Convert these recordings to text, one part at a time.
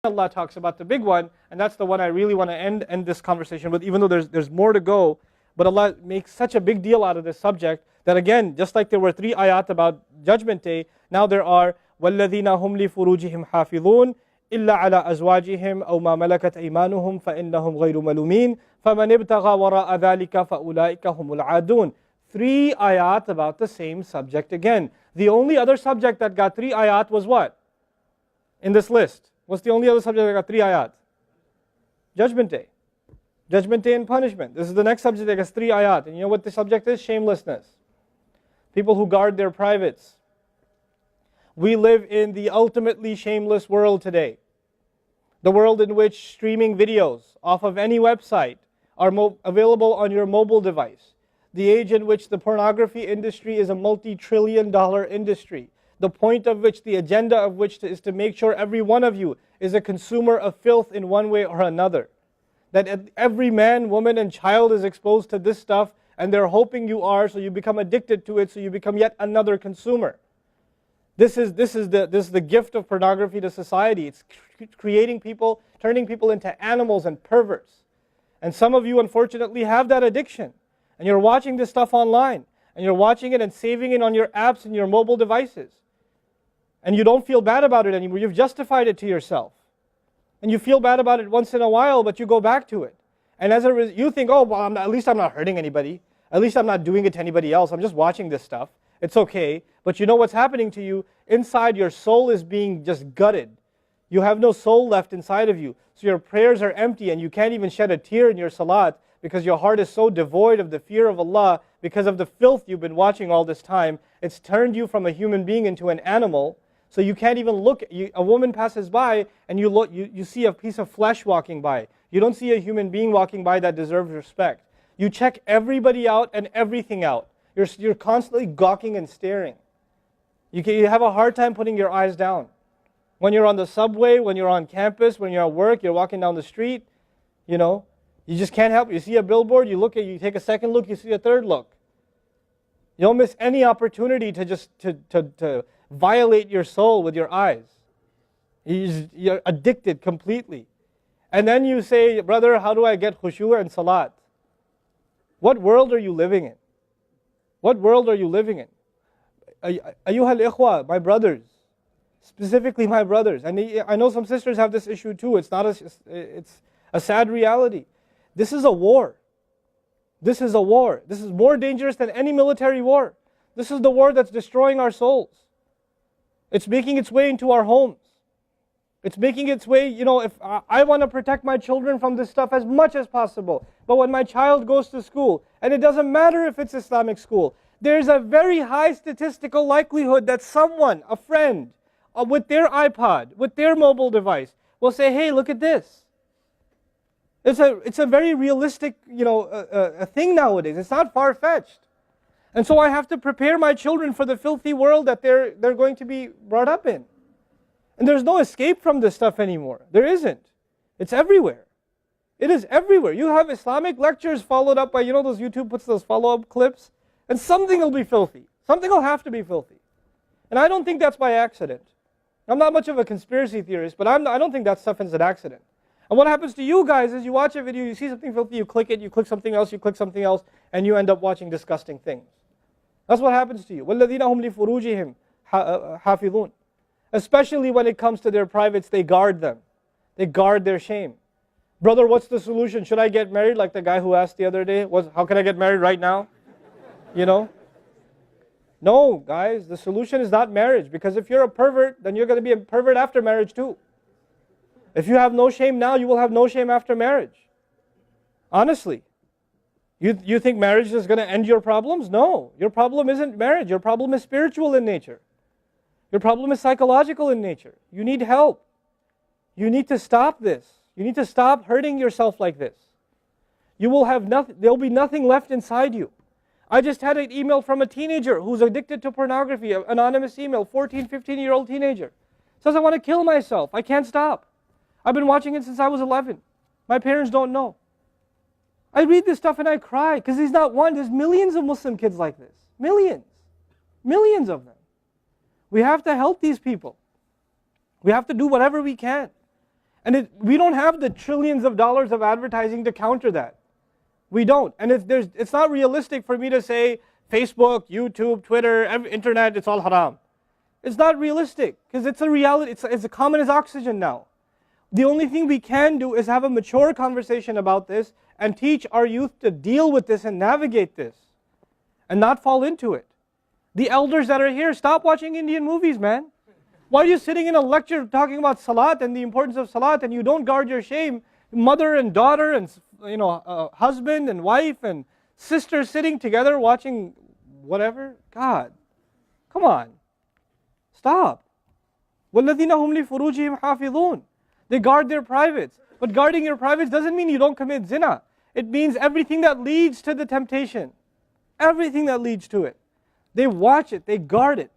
Allah talks about the big one, and that's the one I really want to end this conversation with, even though there's more to go. But Allah makes such a big deal out of this subject that, again, just like there were 3 ayat about Judgment Day, now there are وَالَّذِينَ هُمْ لِفُرُوجِهِمْ حَافِظُونَ إِلَّا عَلَى أَزْوَاجِهِمْ أَوْ مَا مَلَكَتْ أَيْمَانُهُمْ فَإِنَّهُمْ غَيْرُ مَلُومِينَ فَمَنِ ابْتَغَى وَرَاءَ ذَلِكَ فَأُولَٰئِكَ هُمُ الْعَادُونَ. 3 ayat about the same subject again. The only other subject that got 3 ayat was what? In this list. What's the only other subject that got 3 ayat? Judgment Day. Judgment Day and punishment. This is the next subject that gets 3 ayat. And you know what the subject is? Shamelessness. People who guard their privates. We live in the ultimately shameless world today. The world in which streaming videos off of any website are available on your mobile device. The age in which the pornography industry is a multi-trillion-dollar industry. The point of which, the agenda of which is to make sure every one of you is a consumer of filth in one way or another. That every man, woman, and child is exposed to this stuff, and they're hoping you are, so you become addicted to it, so you become yet another consumer. This is the gift of pornography to society. It's creating people, turning people into animals and perverts. And some of you, unfortunately, have that addiction. And you're watching this stuff online. And you're watching it and saving it on your apps and your mobile devices. And you don't feel bad about it anymore. You've justified it to yourself. And you feel bad about it once in a while, but you go back to it. And as a result, you think, oh, well, at least I'm not hurting anybody. At least I'm not doing it to anybody else. I'm just watching this stuff. It's okay. But you know what's happening to you? Inside, your soul is being just gutted. You have no soul left inside of you. So your prayers are empty, and you can't even shed a tear in your salat because your heart is so devoid of the fear of Allah because of the filth you've been watching all this time. It's turned you from a human being into an animal. So you can't even look. A woman passes by, and you see a piece of flesh walking by. You don't see a human being walking by that deserves respect. You check everybody out and everything out. You're constantly gawking and staring. You have a hard time putting your eyes down. When you're on the subway, when you're on campus, when you're at work, you're walking down the street, you just can't help it. You see a billboard, you take a second look, you see a third look. You don't miss any opportunity to just to violate your soul with your eyes. You're addicted completely. And then you say, brother, how do I get khushu' and salat? What world are you living in? What world are you living in? Ayyuhal ikhwa, my brothers, specifically my brothers, and I know some sisters have this issue too. It's a sad reality. This is a war. This is a war. This is more dangerous than any military war. This is the war that's destroying our souls. It's making its way into our homes. It's making its way, if I want to protect my children from this stuff as much as possible. But when my child goes to school, and it doesn't matter if it's Islamic school, there's a very high statistical likelihood that someone, a friend, with their iPod, with their mobile device, will say, hey, look at this. It's a very realistic, a thing nowadays. It's not far-fetched. And so I have to prepare my children for the filthy world that they're going to be brought up in. And there's no escape from this stuff anymore. There isn't. It's everywhere. It is everywhere. You have Islamic lectures followed up by, those YouTube puts those follow-up clips, and something will be filthy. Something will have to be filthy. And I don't think that's by accident. I'm not much of a conspiracy theorist, but I don't think that stuff is an accident. And what happens to you guys is you watch a video, you see something filthy, you click it, you click something else, and you end up watching disgusting things. That's what happens to you. وَالَّذِينَ هُمْ لِفُرُوجِهِمْ حَافِظُونَ. Especially when it comes to their privates, they guard them. They guard their shame. Brother, what's the solution? Should I get married? Like the guy who asked the other day, how can I get married right now? No, guys, the solution is not marriage. Because if you're a pervert, then you're going to be a pervert after marriage too. If you have no shame now, you will have no shame after marriage. Honestly. You think marriage is going to end your problems? No. Your problem isn't marriage. Your problem is spiritual in nature. Your problem is psychological in nature. You need help. You need to stop this. You need to stop hurting yourself like this. You will have nothing, there'll be nothing left inside you. I just had an email from a teenager who's addicted to pornography, an anonymous email, 14, 15-year-old teenager. Says, I want to kill myself. I can't stop. I've been watching it since I was 11. My parents don't know. I read this stuff and I cry because he's not one. There's millions of Muslim kids like this. Millions. Millions of them. We have to help these people. We have to do whatever we can. And we don't have the trillions of dollars of advertising to counter that. We don't. And it's not realistic for me to say Facebook, YouTube, Twitter, internet, it's all haram. It's not realistic because it's a reality. It's as common as oxygen now. The only thing we can do is have a mature conversation about this and teach our youth to deal with this and navigate this and not fall into it. The elders that are here, stop watching Indian movies, man. Why are you sitting in a lecture talking about salat and the importance of salat and you don't guard your shame? Mother and daughter and husband and wife and sister sitting together watching whatever? God, come on. Stop. وَالَّذِينَ هُمْ لِفُرُوجِهِمْ حَافِظُونَ. They guard their privates. But guarding your privates doesn't mean you don't commit zina. It means everything that leads to the temptation. Everything that leads to it. They watch it. They guard it.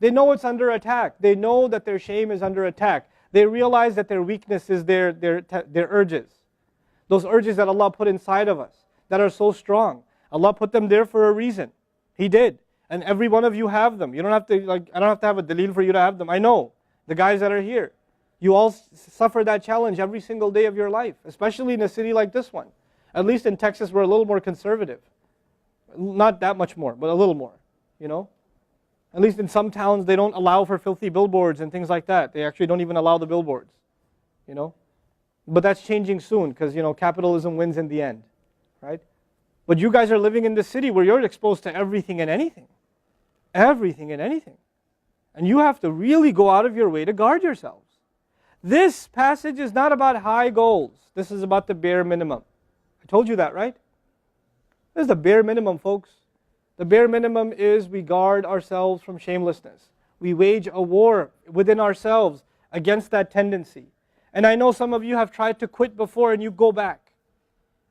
They know it's under attack. They know that their shame is under attack. They realize that their weakness is their urges. Those urges that Allah put inside of us that are so strong. Allah put them there for a reason. He did. And every one of you have them. You don't have to, I don't have to have a dalil for you to have them. I know. The guys that are here. You all suffer that challenge every single day of your life. Especially in a city like this one. At least in Texas we're a little more conservative. Not that much more, but a little more. At least in some towns they don't allow for filthy billboards and things like that. They actually don't even allow the billboards. But that's changing soon because capitalism wins in the end. Right? But you guys are living in this city where you're exposed to everything and anything. Everything and anything. And you have to really go out of your way to guard yourselves. This passage is not about high goals. This is about the bare minimum. I told you that, right? This is the bare minimum, folks. The bare minimum is we guard ourselves from shamelessness. We wage a war within ourselves against that tendency. And I know some of you have tried to quit before and you go back.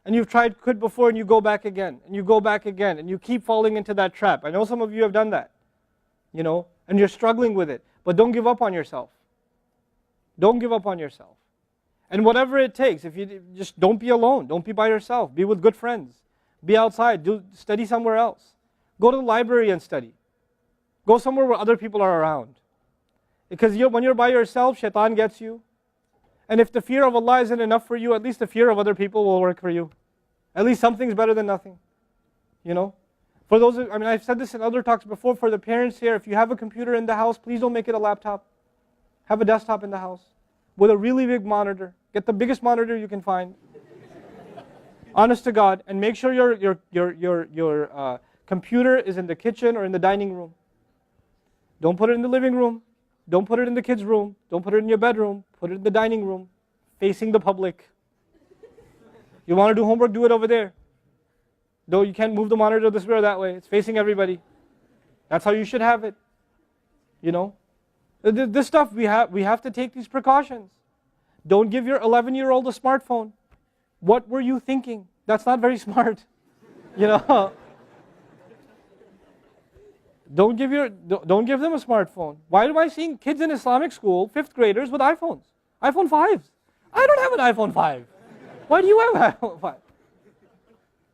And you've tried to quit before and you go back again. And you go back again. And you keep falling into that trap. I know some of you have done that. And you're struggling with it. But don't give up on yourself. Don't give up on yourself. And whatever it takes, if you just don't be alone. Don't be by yourself. Be with good friends. Be outside. Study somewhere else. Go to the library and study. Go somewhere where other people are around. Because when you're by yourself, shaitan gets you. And if the fear of Allah isn't enough for you, at least the fear of other people will work for you. At least something's better than nothing. For those, I've said this in other talks before, for the parents here, if you have a computer in the house, please don't make it a laptop. Have a desktop in the house with a really big monitor. Get the biggest monitor you can find. Honest to God. And make sure your computer is in the kitchen or in the dining room. Don't put it in the living room. Don't put it in the kids' room. Don't put it in your bedroom. Put it in the dining room, facing the public. You want to do homework, do it over there. Though you can't move the monitor this way or that way. It's facing everybody. That's how you should have it. This stuff, we have to take these precautions. Don't give your 11-year-old a smartphone. What were you thinking? That's not very smart. Don't give them a smartphone. Why am I seeing kids in Islamic school, 5th graders, with iPhones? iPhone 5s. I don't have an iPhone 5. Why do you have an iPhone 5?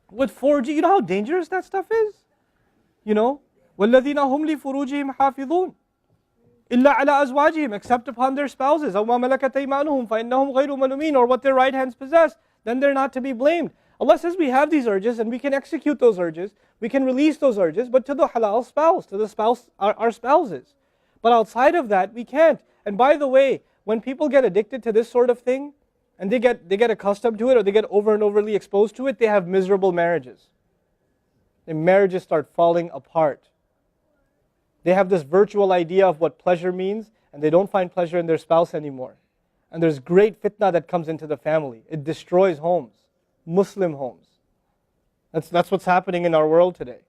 With 4G, you know how dangerous that stuff is? وَالَّذِينَ هُمْ لِفُرُوجِهِمْ حَافِظُونَ إِلَّا عَلَىٰ أَزْوَاجِهِمْ except upon their spouses أَوْ مَا مَلَكَتْ أَيْمَانُهُمْ فَإِنَّهُمْ غَيْرُ مَلُومِينَ or what their right hands possess, then they're not to be blamed. Allah says we have these urges and we can execute those urges, we can release those urges, but to the halal spouse, to the spouse, our spouses. But outside of that, we can't. And by the way, when people get addicted to this sort of thing, and they get accustomed to it, or they get over and overly exposed to it, they have miserable marriages. Their marriages start falling apart. They have this virtual idea of what pleasure means, and they don't find pleasure in their spouse anymore. And there's great fitna that comes into the family. It destroys homes. Muslim homes. That's what's happening in our world today.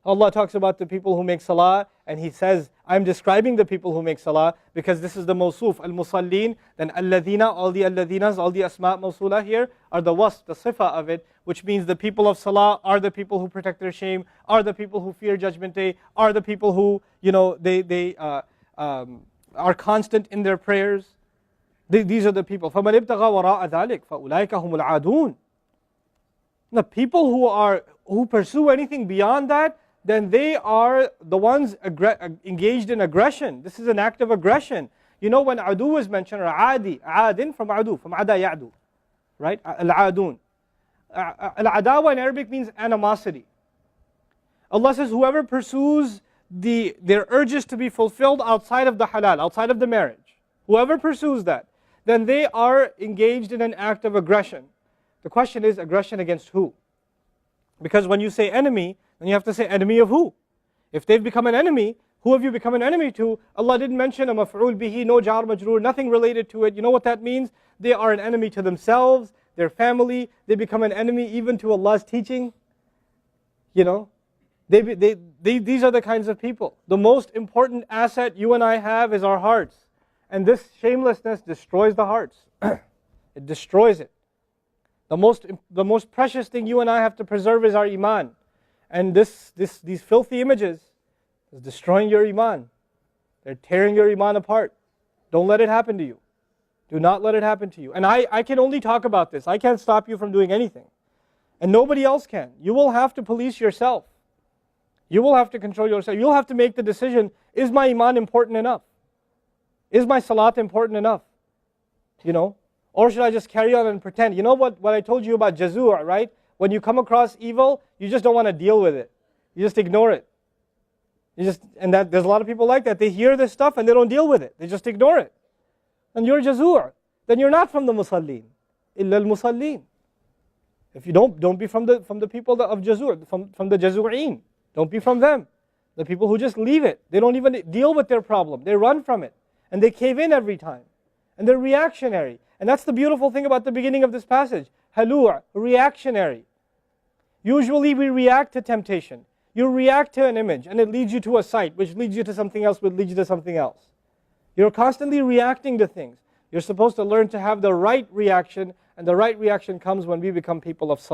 Allah talks about the people who make salah, and He says, I'm describing the people who make salah because this is the mawsuf, al-musallin, then alladhina, all the alladhinas, all the asma' mawsula here are the wasf, the sifa of it, which means the people of salah are the people who protect their shame, are the people who fear judgment day, are the people who, they are constant in their prayers. These are the people. فَمَنِ ابْتَغَى وَرَاءَ ذَلِكَ فَأُولَٰئِكَ هُمُ الْعَادُونَ. The people who pursue anything beyond that, then they are the ones engaged in aggression. This is an act of aggression. You know when adu is mentioned, or adi, adin from adu, from ada ya'du, right? Al-adun. Al-adawa in Arabic means animosity. Allah says, whoever pursues their urges to be fulfilled outside of the halal, outside of the marriage, whoever pursues that, then they are engaged in an act of aggression. The question is, aggression against who? Because when you say enemy, then you have to say enemy of who? If they've become an enemy, who have you become an enemy to? Allah didn't mention a maf'ul bihi, no jar majroor, nothing related to it. You know what that means? They are an enemy to themselves, their family. They become an enemy even to Allah's teaching. You know, these are the kinds of people. The most important asset you and I have is our hearts. And this shamelessness destroys the hearts. It destroys it. The most precious thing you and I have to preserve is our iman. And these filthy images is destroying your iman. They're tearing your iman apart. Don't let it happen to you. Do not let it happen to you. And I can only talk about this. I can't stop you from doing anything. And nobody else can. You will have to police yourself. You will have to control yourself. You'll have to make the decision, is my iman important enough? Is my salat important enough? You know? Or should I just carry on and pretend? You know what I told you about jazur, right? When you come across evil, you just don't want to deal with it. You just ignore it. There's a lot of people like that. They hear this stuff and they don't deal with it. They just ignore it. And you're jazur. Then you're not from the musallin. Illa al-musallin. If you don't be from the people of jazur, from the jazureen. Don't be from them. The people who just leave it. They don't even deal with their problem. They run from it. And they cave in every time. And they're reactionary. And that's the beautiful thing about the beginning of this passage. Halua, reactionary. Usually we react to temptation. You react to an image and it leads you to a site, which leads you to something else, which leads you to something else. You're constantly reacting to things. You're supposed to learn to have the right reaction, and the right reaction comes when we become people of salah.